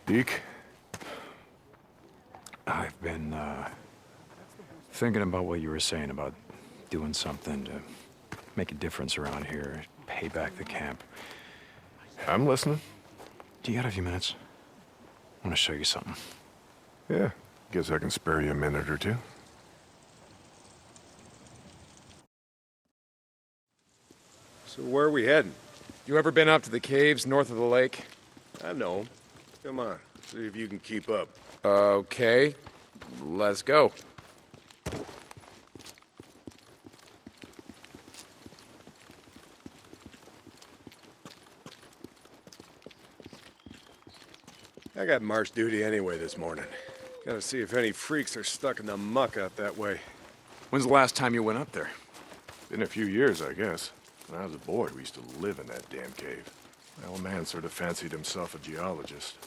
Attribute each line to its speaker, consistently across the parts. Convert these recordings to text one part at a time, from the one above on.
Speaker 1: Deke?
Speaker 2: I've been, thinking about what you were saying about doing something to make a difference around here, pay back the camp.
Speaker 1: I'm listening.
Speaker 2: Do you got a few minutes? I want to show you something.
Speaker 1: Yeah, guess I can spare you a minute or two.
Speaker 3: So where are we heading?
Speaker 4: You ever been up to the caves north of the lake?
Speaker 3: I know. Come on, see if you can keep up.
Speaker 4: Okay, let's go.
Speaker 3: I got march duty anyway this morning. Gotta see if any freaks are stuck in the muck out that way.
Speaker 4: When's the last time you went up there?
Speaker 1: Been a few years, I guess. When I was a boy, we used to live in that damn cave. My old man sort of fancied himself a geologist.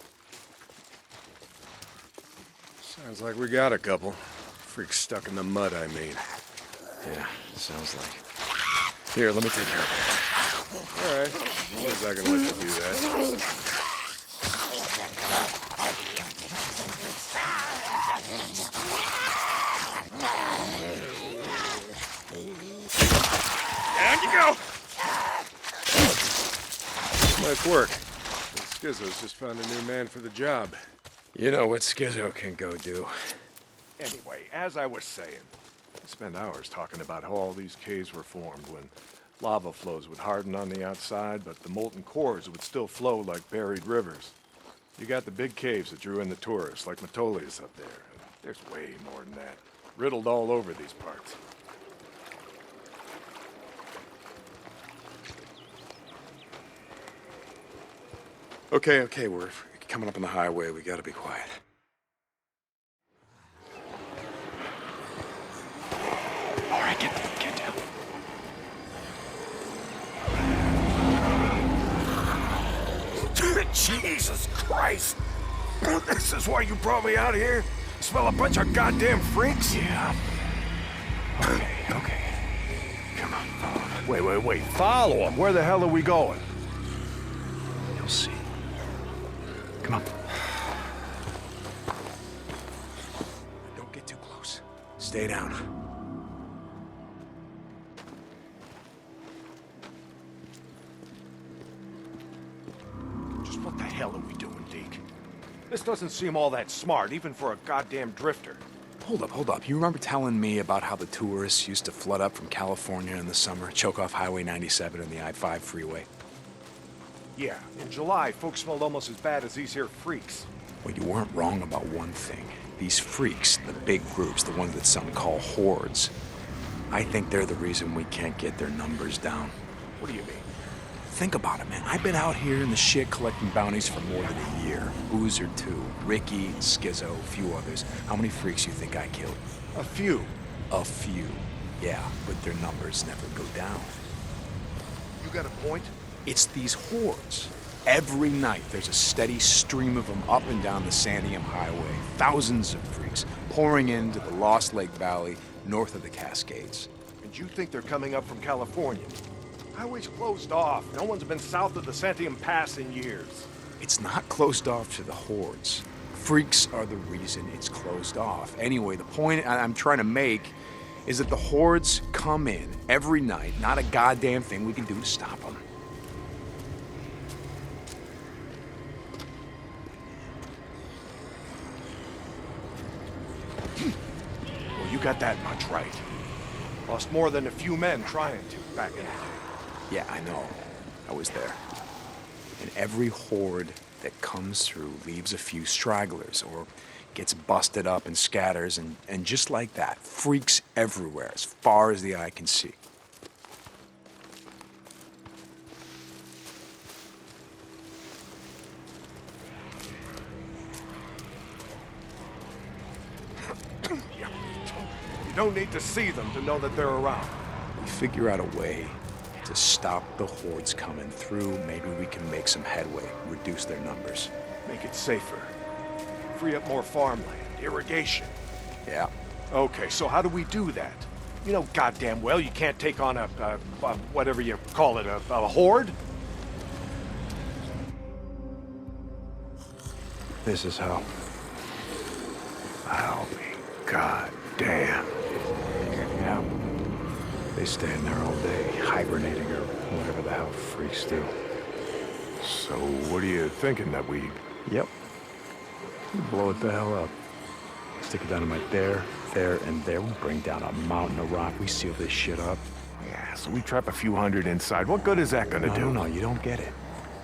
Speaker 3: Sounds like we got a couple. Freaks stuck in the mud, I mean.
Speaker 2: Yeah, sounds like.
Speaker 4: Here, let me take care of
Speaker 3: Alright, I guess I can let you do that.
Speaker 4: Down you go!
Speaker 3: Nice work. Skizzo's just found a new man for the job.
Speaker 4: You know what Skizzo can go do.
Speaker 1: Anyway, as I was saying, I spent hours talking about how all these caves were formed when lava flows would harden on the outside, but the molten cores would still flow like buried rivers. You got the big caves that drew in the tourists, like Metolius up there. There's way more than that. Riddled all over these parts.
Speaker 2: Okay, we're coming up on the highway. We gotta be quiet. All right, get down.
Speaker 1: Jesus Christ! This is why you brought me out here? Smell a bunch of goddamn freaks?
Speaker 2: Yeah. Okay. Come on, follow me.
Speaker 1: Wait. Follow him. Where the hell are we going?
Speaker 2: You'll see. Come on. Don't get too close. Stay down.
Speaker 1: Just what the hell are we doing, Deke? This doesn't seem all that smart, even for a goddamn drifter.
Speaker 2: Hold up. You remember telling me about how the tourists used to flood up from California in the summer, choke off Highway 97 and the I-5 freeway?
Speaker 1: Yeah, in July, folks smelled almost as bad as these here freaks.
Speaker 2: Well, you weren't wrong about one thing. These freaks, the big groups, the ones that some call hordes, I think they're the reason we can't get their numbers down.
Speaker 1: What do you mean?
Speaker 2: Think about it, man. I've been out here in the shit collecting bounties for more than a year. Boozer, too. Ricky, Skizzo, a few others. How many freaks you think I killed?
Speaker 1: A few.
Speaker 2: A few. Yeah, but their numbers never go down.
Speaker 1: You got a point?
Speaker 2: It's these hordes. Every night, there's a steady stream of them up and down the Santiam Highway. Thousands of freaks pouring into the Lost Lake Valley north of the Cascades.
Speaker 1: And you think they're coming up from California? Highway's closed off. No one's been south of the Santiam Pass in years.
Speaker 2: It's not closed off to the hordes. Freaks are the reason it's closed off. Anyway, the point I'm trying to make is that the hordes come in every night. Not a goddamn thing we can do to stop them.
Speaker 1: Well, you got that much right. Lost more than a few men trying to back in the day.
Speaker 2: Yeah, I know. I was there. And every horde that comes through leaves a few stragglers or gets busted up and scatters, and just like that, freaks everywhere as far as the eye can see.
Speaker 1: You don't need to see them to know that they're around.
Speaker 2: We figure out a way to stop the hordes coming through. Maybe we can make some headway, reduce their numbers.
Speaker 1: Make it safer. Free up more farmland, irrigation.
Speaker 2: Yeah.
Speaker 1: Okay, so how do we do that? You know goddamn well you can't take on a whatever you call it, a horde?
Speaker 2: This is how.
Speaker 1: I'll be goddamn.
Speaker 2: Yeah. They stay in there all day, hibernating or whatever the hell freaks do.
Speaker 1: So what are you thinking, that we...
Speaker 2: Yep. We blow it the hell up. Stick it dynamite there, and there. We bring down a mountain of rock. We seal this shit up.
Speaker 1: Yeah, so we trap a few hundred inside. What good is that gonna do?
Speaker 2: No, you don't get it.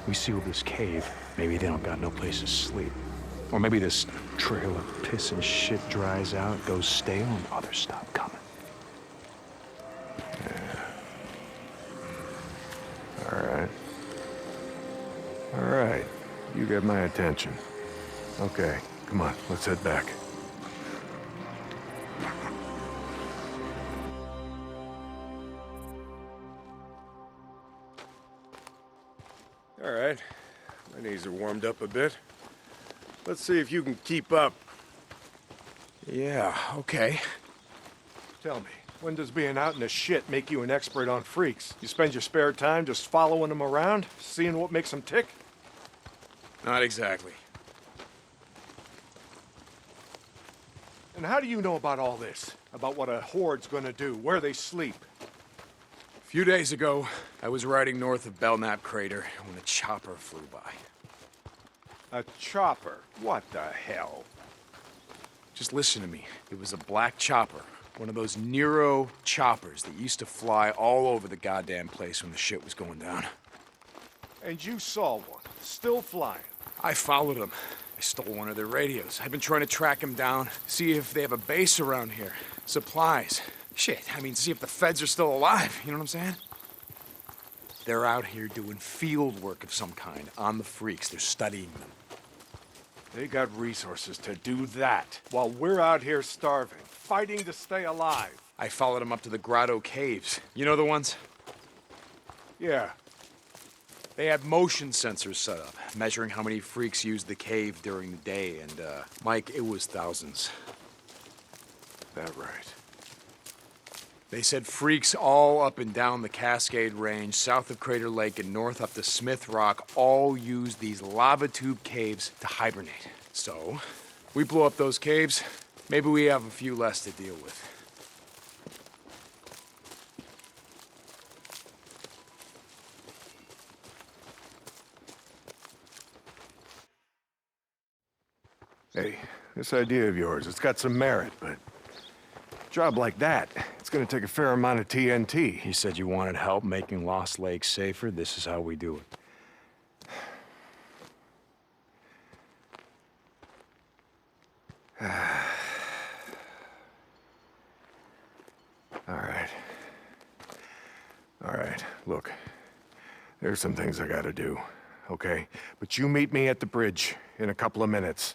Speaker 2: We seal this cave. Maybe they don't got no place to sleep. Or maybe this trail of piss and shit dries out, goes stale, and others stop coming.
Speaker 1: All right. You get my attention. Okay, come on, let's head back.
Speaker 3: All right. My knees are warmed up a bit. Let's see if you can keep up.
Speaker 2: Yeah, okay.
Speaker 1: Tell me, when does being out in the shit make you an expert on freaks? You spend your spare time just following them around, seeing what makes them tick?
Speaker 4: Not exactly.
Speaker 1: And how do you know about all this? About what a horde's gonna do, where they sleep?
Speaker 4: A few days ago, I was riding north of Belknap Crater when a chopper flew by.
Speaker 1: A chopper? What the hell?
Speaker 4: Just listen to me. It was a black chopper. One of those Nero choppers that used to fly all over the goddamn place when the shit was going down.
Speaker 1: And you saw one, still flying.
Speaker 4: I followed them. I stole one of their radios. I've been trying to track them down, see if they have a base around here. Supplies. Shit, I mean, see if the feds are still alive. You know what I'm saying? They're out here doing field work of some kind on the freaks. They're studying them.
Speaker 1: They got resources to do that, while we're out here starving, fighting to stay alive.
Speaker 4: I followed them up to the Grotto Caves. You know the ones?
Speaker 1: Yeah.
Speaker 4: They had motion sensors set up, measuring how many freaks used the cave during the day, and, Mike, it was thousands.
Speaker 1: That right.
Speaker 4: They said freaks all up and down the Cascade Range, south of Crater Lake and north up to Smith Rock, all use these lava tube caves to hibernate. So, we blow up those caves, maybe we have a few less to deal with.
Speaker 1: Hey, this idea of yours, it's got some merit, but a job like that, it's gonna take a fair amount of TNT.
Speaker 2: You said you wanted help making Lost Lake safer. This is how we do it. All right, look. There's some things I gotta do, okay? But you meet me at the bridge in a couple of minutes.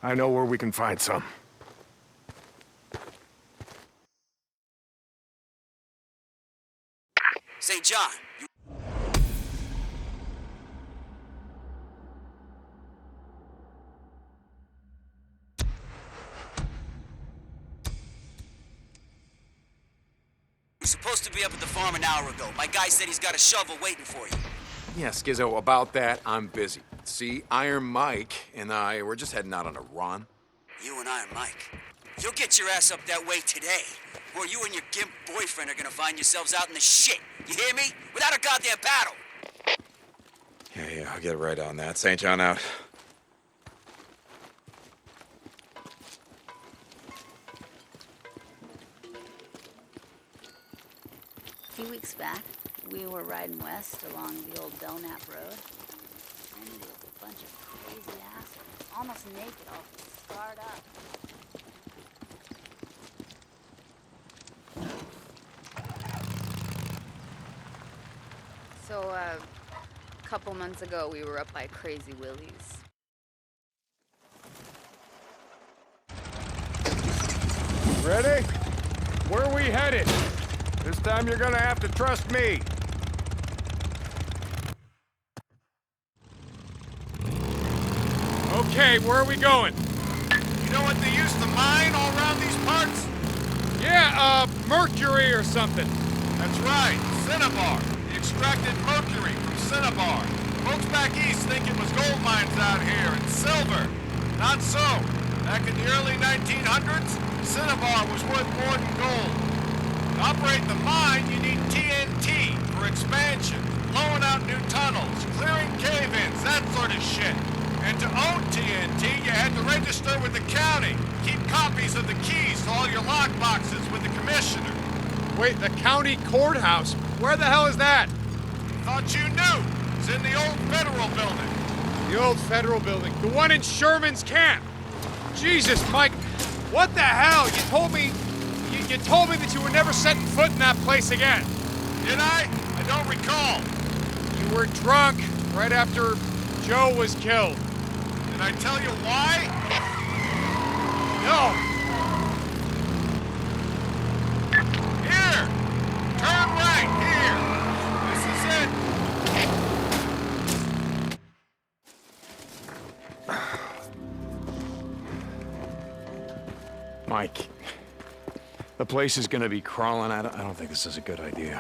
Speaker 2: I know where we can find some.
Speaker 5: St. John, you're supposed to be up at the farm an hour ago. My guy said he's got a shovel waiting for you.
Speaker 4: Yeah, Skizzo, about that, I'm busy. See, Iron Mike and I, we're just heading out on a run.
Speaker 5: You and Iron Mike. You'll get your ass up that way today, or you and your gimp boyfriend are gonna find yourselves out in the shit. You hear me? Without a goddamn battle.
Speaker 4: Yeah, I'll get right on that. St. John out.
Speaker 6: A few weeks back, we were riding west along the old Belknap Road. And there was a bunch of crazy assholes, almost naked, all scarred up. So, a couple months ago, we were up by Crazy Willie's.
Speaker 1: Ready? Where are we headed? This time you're gonna have to trust me.
Speaker 4: Okay, where are we going?
Speaker 1: You know what they used to mine all around these parts?
Speaker 4: Yeah, mercury or something.
Speaker 1: That's right, cinnabar. They extracted mercury from cinnabar.
Speaker 7: Folks back east think it was gold mines out here and silver. Not so. Back in the early 1900s, cinnabar was worth more than gold. To operate the mine, you need TNT for expansion, blowing out new tunnels, clearing cave-ins, that sort of shit. And to own TNT, you had to register with the county, keep copies of the keys to all your lock boxes with the commissioner.
Speaker 3: Wait, the county courthouse? Where the hell is that?
Speaker 7: Thought you knew. It's in the old federal building.
Speaker 3: The old federal building. The one in Sherman's camp. Jesus, Mike. What the hell? You told me that you were never setting foot in that place again.
Speaker 7: Did I? I don't recall.
Speaker 3: You were drunk right after Joe was killed.
Speaker 7: Did I tell you why?
Speaker 3: No.
Speaker 7: Here! Turn right, here! This is it!
Speaker 4: Mike, the place is gonna be crawling. I don't think this is a good idea.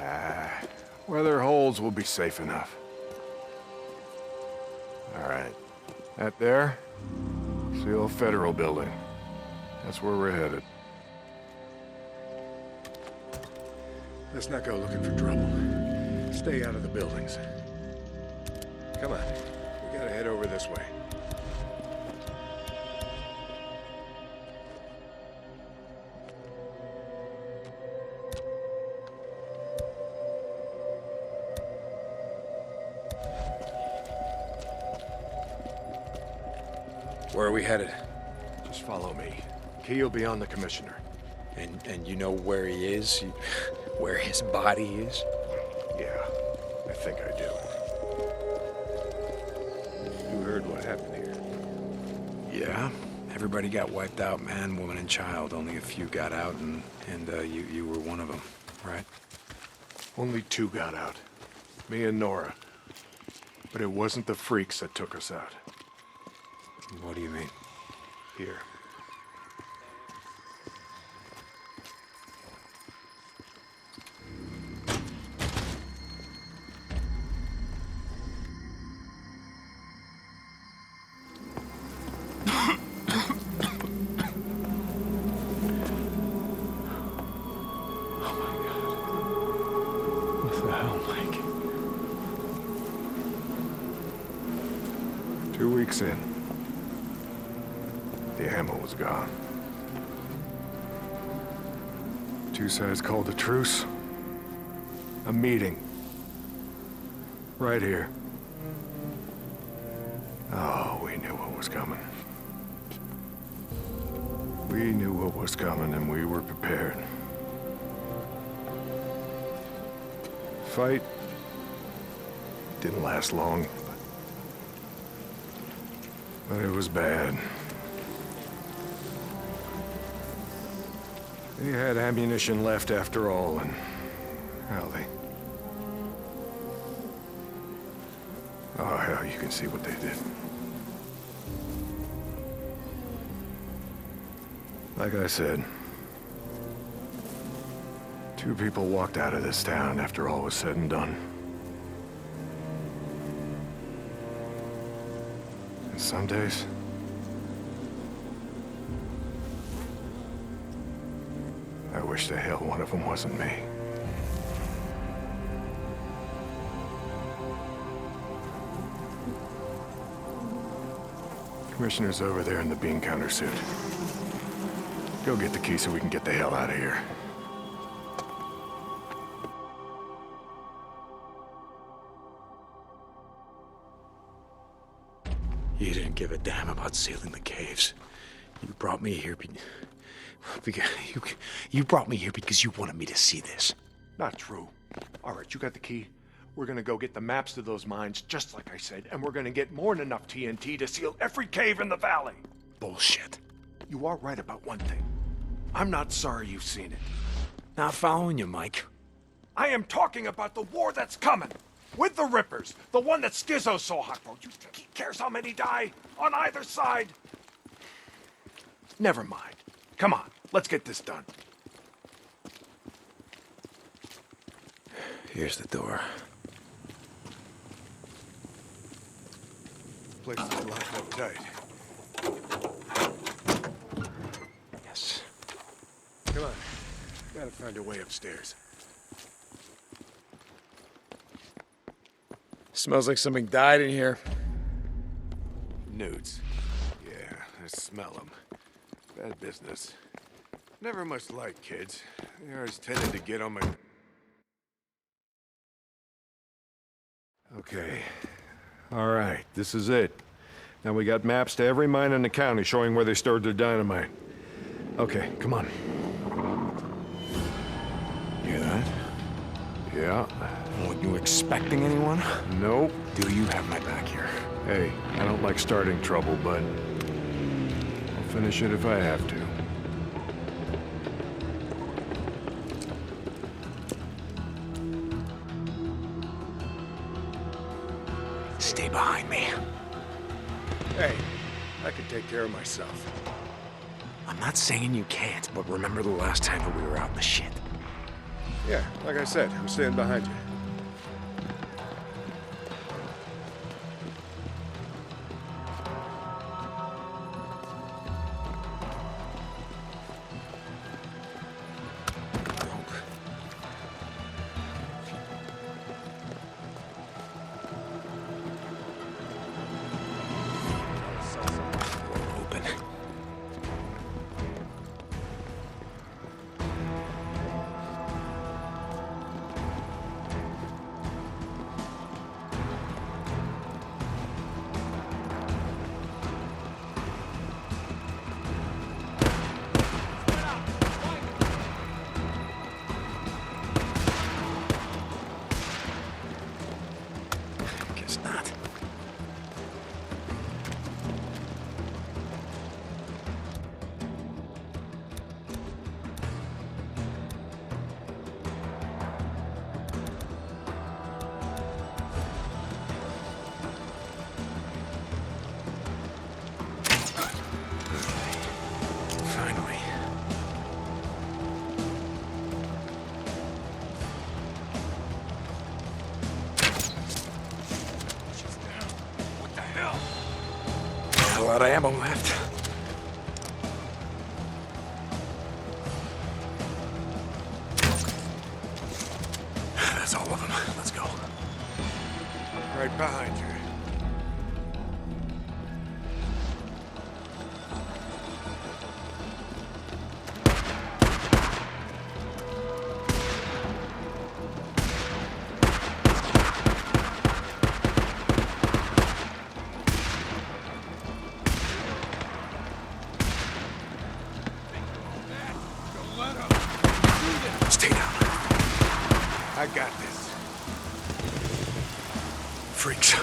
Speaker 1: Where there are holes, we'll be safe enough. All right. That there? It's the old federal building. That's where we're headed.
Speaker 3: Let's not go looking for trouble. Stay out of the buildings. Come on. We gotta head over this way. Where are we headed?
Speaker 1: Just follow me. Key will be on the commissioner.
Speaker 2: And you know where he is? Where his body is?
Speaker 1: Yeah, I think I do.
Speaker 3: You heard what happened here.
Speaker 2: Yeah. Everybody got wiped out, man, woman, and child. Only a few got out, and you were one of them, right?
Speaker 1: Only 2 got out. Me and Nora. But it wasn't the freaks that took us out.
Speaker 2: What do you mean?
Speaker 1: Here.
Speaker 4: What the hell, Mike?
Speaker 1: 2 weeks in. The ammo was gone. 2 sides called a truce. A meeting. Right here. Oh, we knew what was coming. We knew what was coming and we were prepared. Fight didn't last long, but it was bad. They had ammunition left after all, and, well, oh, hell, you can see what they did. Like I said, 2 people walked out of this town after all was said and done. And some days, I wish the hell one of them wasn't me. Commissioner's over there in the bean counter suit. Go get the key so we can get the hell out of here.
Speaker 2: You didn't give a damn about sealing the caves. You brought me here you brought me here because you wanted me to see this.
Speaker 1: Not true. All right, you got the key. We're gonna go get the maps to those mines, just like I said, and we're gonna get more than enough TNT to seal every cave in the valley.
Speaker 2: Bullshit.
Speaker 1: You are right about one thing. I'm not sorry you've seen it.
Speaker 2: Not following you, Mike.
Speaker 1: I am talking about the war that's coming. With the Rippers. The one that Schizo's so hot for. You think he cares how many die? On either side? Never mind. Come on, let's get this done.
Speaker 2: Here's the door.
Speaker 1: place is locked up tight.
Speaker 2: Yes.
Speaker 1: Come on. Gotta find a way upstairs.
Speaker 4: Smells like something died in here.
Speaker 1: Newts. Yeah, I smell them. Bad business. Never much like kids. They always tended to get on my... Okay. All right, this is it. Now we got maps to every mine in the county showing where they stored their dynamite. Okay, come on.
Speaker 2: Hear that?
Speaker 1: Yeah.
Speaker 2: Weren't you expecting anyone?
Speaker 1: Nope.
Speaker 2: Do you have my back here?
Speaker 1: Hey, I don't like starting trouble, but I'll finish it if I have to.
Speaker 2: Stay behind me.
Speaker 1: Hey, I can take care of myself.
Speaker 2: I'm not saying you can't, but remember the last time that we were out in the shit.
Speaker 1: Yeah, like I said, I'm staying behind you.
Speaker 2: Open. Guess not. Finally.
Speaker 1: What the hell?
Speaker 2: A lot of ammo left. That's all of them. Let's go.
Speaker 1: Right behind you.
Speaker 2: Stay down.
Speaker 1: I got this.
Speaker 2: Freaks.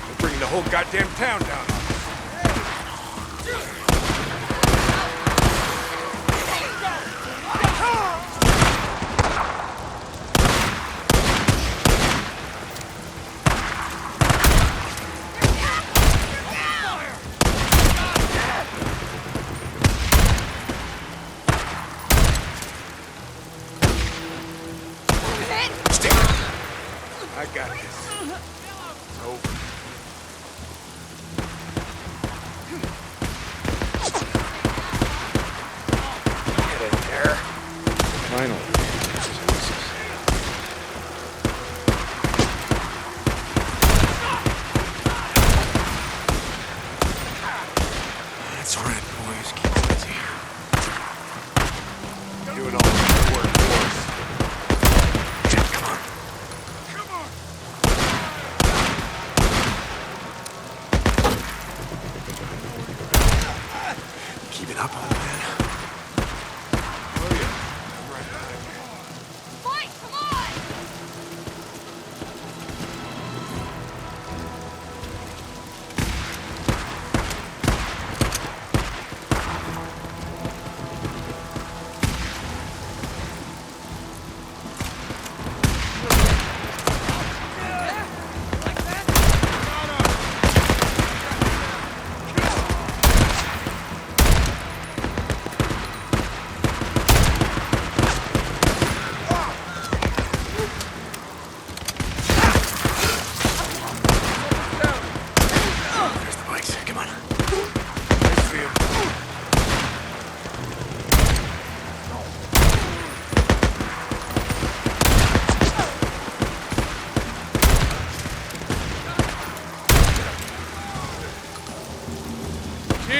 Speaker 1: We're bringing the whole goddamn town down on us.
Speaker 2: Stay down.
Speaker 1: I got this. It's over.
Speaker 2: Get in there.
Speaker 1: Finally.
Speaker 2: That's right, boys. Keep it easy.
Speaker 1: Doing all the work for us.
Speaker 2: Jack, come on.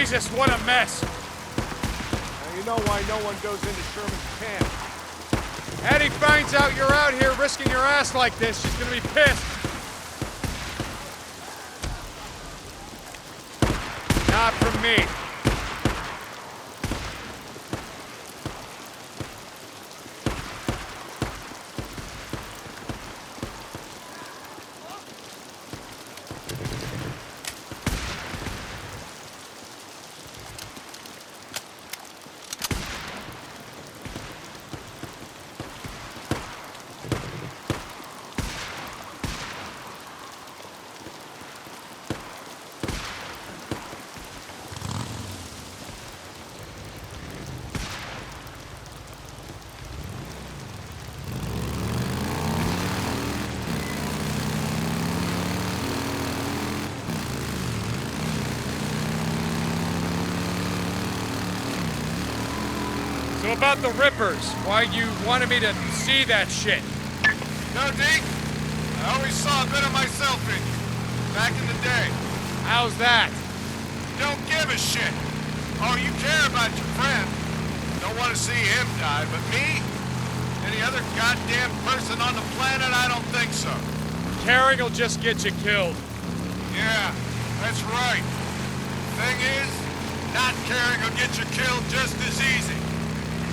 Speaker 3: Jesus, what a mess!
Speaker 1: Now you know why no one goes into Sherman's camp.
Speaker 3: Addie finds out you're out here risking your ass like this, she's gonna be pissed. Not from me. So about the Rippers, why you wanted me to see that shit?
Speaker 7: No, Deke. I always saw a bit of myself in you. Back in the day.
Speaker 3: How's that?
Speaker 7: You don't give a shit. Oh, you care about your friend. Don't want to see him die, but me? Any other goddamn person on the planet? I don't think so.
Speaker 3: Caring will just get you killed.
Speaker 7: Yeah, that's right. Thing is, not caring will get you killed just as easy.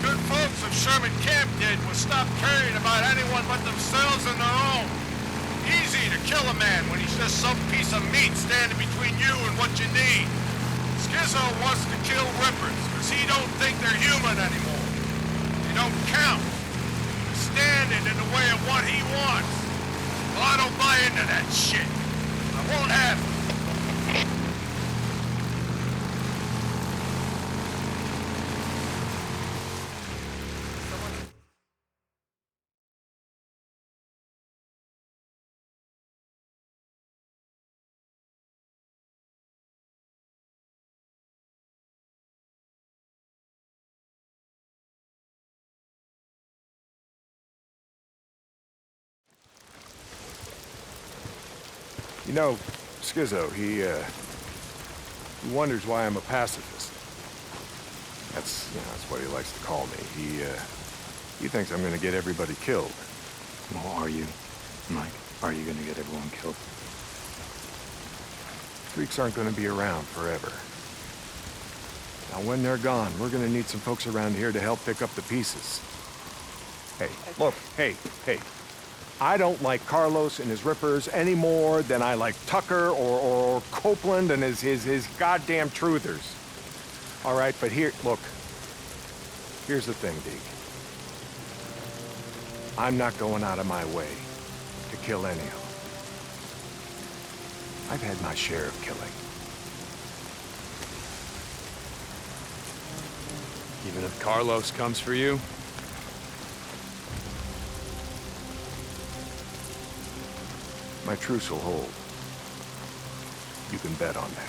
Speaker 7: Good folks of Sherman Camp did was stop caring about anyone but themselves and their own. Easy to kill a man when he's just some piece of meat standing between you and what you need. Skizzo wants to kill Rippers because he don't think they're human anymore. They don't count. They're standing in the way of what he wants. Well, I don't buy into that shit. I won't have it.
Speaker 1: You know, Skizzo, he wonders why I'm a pacifist. That's what he likes to call me. He thinks I'm gonna get everybody killed.
Speaker 2: Well, are you, Mike? Are you gonna get everyone killed?
Speaker 1: Freaks aren't gonna be around forever. Now, when they're gone, we're gonna need some folks around here to help pick up the pieces. Hey, look, hey. I don't like Carlos and his Rippers any more than I like Tucker or Copeland and his goddamn truthers. All right, but look. Here's the thing, Deke. I'm not going out of my way to kill any of them. I've had my share of killing.
Speaker 4: Even if Carlos comes for you?
Speaker 1: My truce will hold. You can bet on that.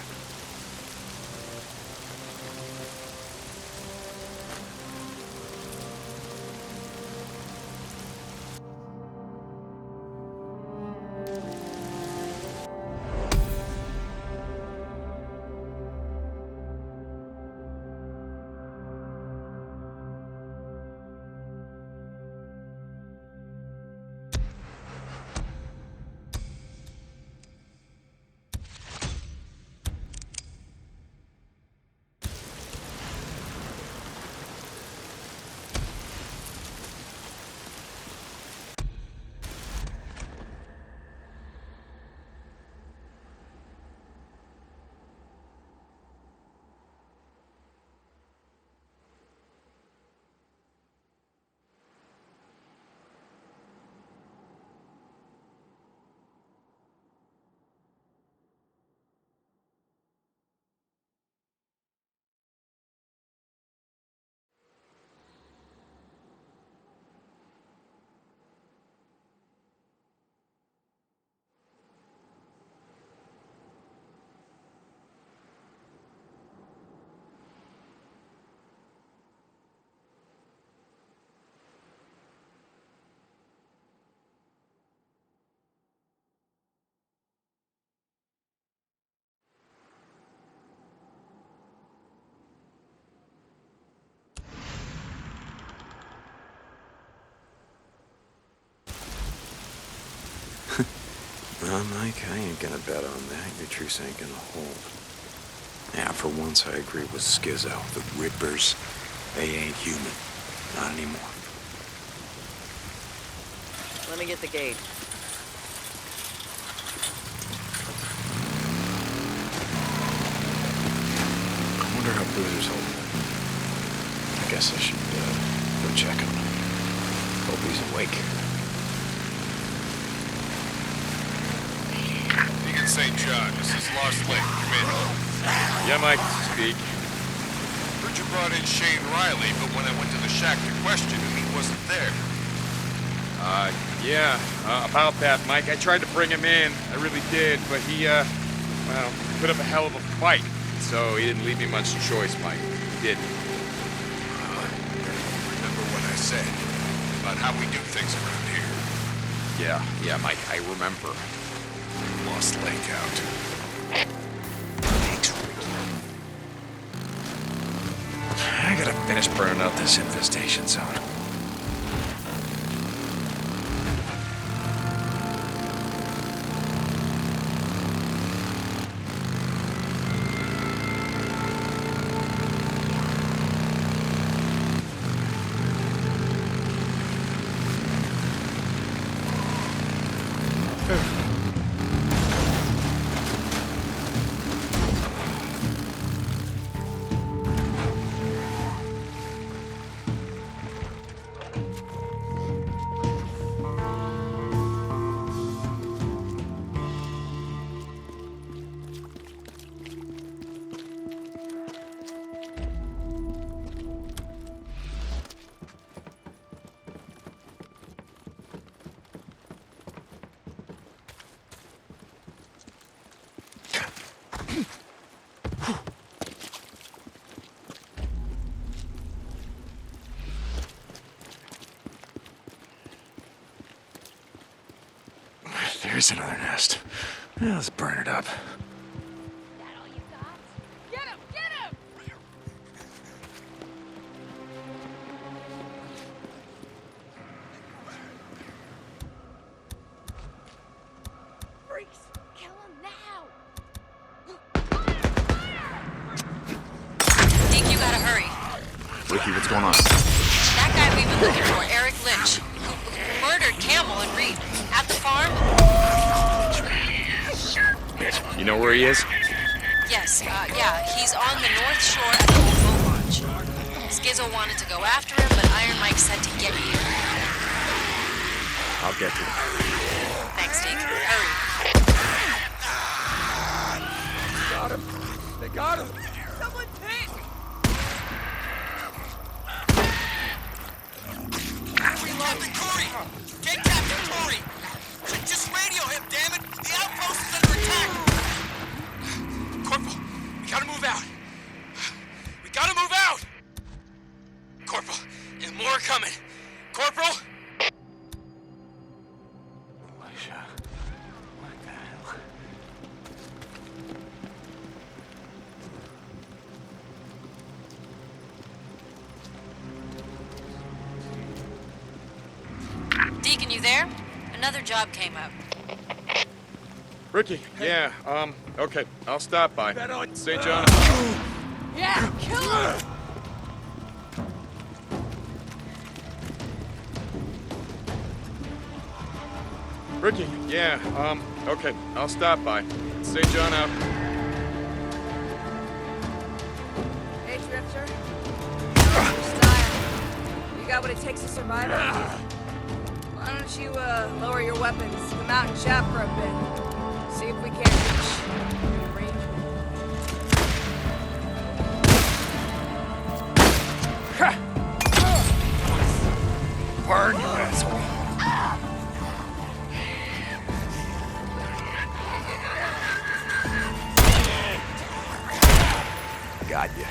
Speaker 2: Nah, Mike, I ain't gonna bet on that. Your truce ain't gonna hold. Yeah, for once I agree with Skizzo. The Rippers, they ain't human. Not anymore.
Speaker 8: Let me get the gate.
Speaker 2: I wonder how Boozer's holding it. I guess I should go check on him. Hope he's awake.
Speaker 7: Deacon St. John, this is Lost Lake. Come in.
Speaker 3: Yeah, Mike, speak.
Speaker 7: Heard you brought in Shane Riley, but when I went to the shack to question him, he wasn't there.
Speaker 3: Yeah, about that, Mike. I tried to bring him in. I really did, but he, well, put up a hell of a fight. So he didn't leave me much choice, Mike. He didn't.
Speaker 7: Remember what I said about how we do things around here.
Speaker 3: Yeah, Mike, I remember.
Speaker 7: Lost Lake out.
Speaker 2: Thanks, Ricky. I gotta finish burning out this infestation zone. There's another nest. Well, let's burn it up.
Speaker 6: That all you got? Get him! Get him! Freaks! Kill him now!
Speaker 9: Deke, you gotta hurry.
Speaker 2: Ricky, what's going on?
Speaker 9: That guy we've been looking for, Eric Lynch, who murdered Campbell and Reed at the farm.
Speaker 3: You know where he is?
Speaker 9: Yes, yeah, he's on the north shore at the old boat launch. Skizzo wanted to go after him, but Iron Mike said to get here.
Speaker 3: I'll get to him.
Speaker 9: Thanks, Deke. Hurry.
Speaker 3: Got him. They got him.
Speaker 9: Someone's hit!
Speaker 5: Captain Corey! Get Captain Corey! Just radio him, damn it! The outpost is under attack! Corporal, we gotta move out! We gotta move out! Corporal, and more are coming. Corporal!
Speaker 2: Alicia, what the hell?
Speaker 9: Deacon, you there? Another job came up.
Speaker 3: Ricky, yeah, okay, I'll stop by. St. John.
Speaker 9: Yeah, kill him!
Speaker 3: Ricky, yeah, okay, I'll stop by. St. John out.
Speaker 8: Hey, Drifter. Stein, you got what it takes to survive it? Why don't you, lower your weapons, come out and chat for a bit. See if we can't reach
Speaker 2: Burn, you asshole. Got you.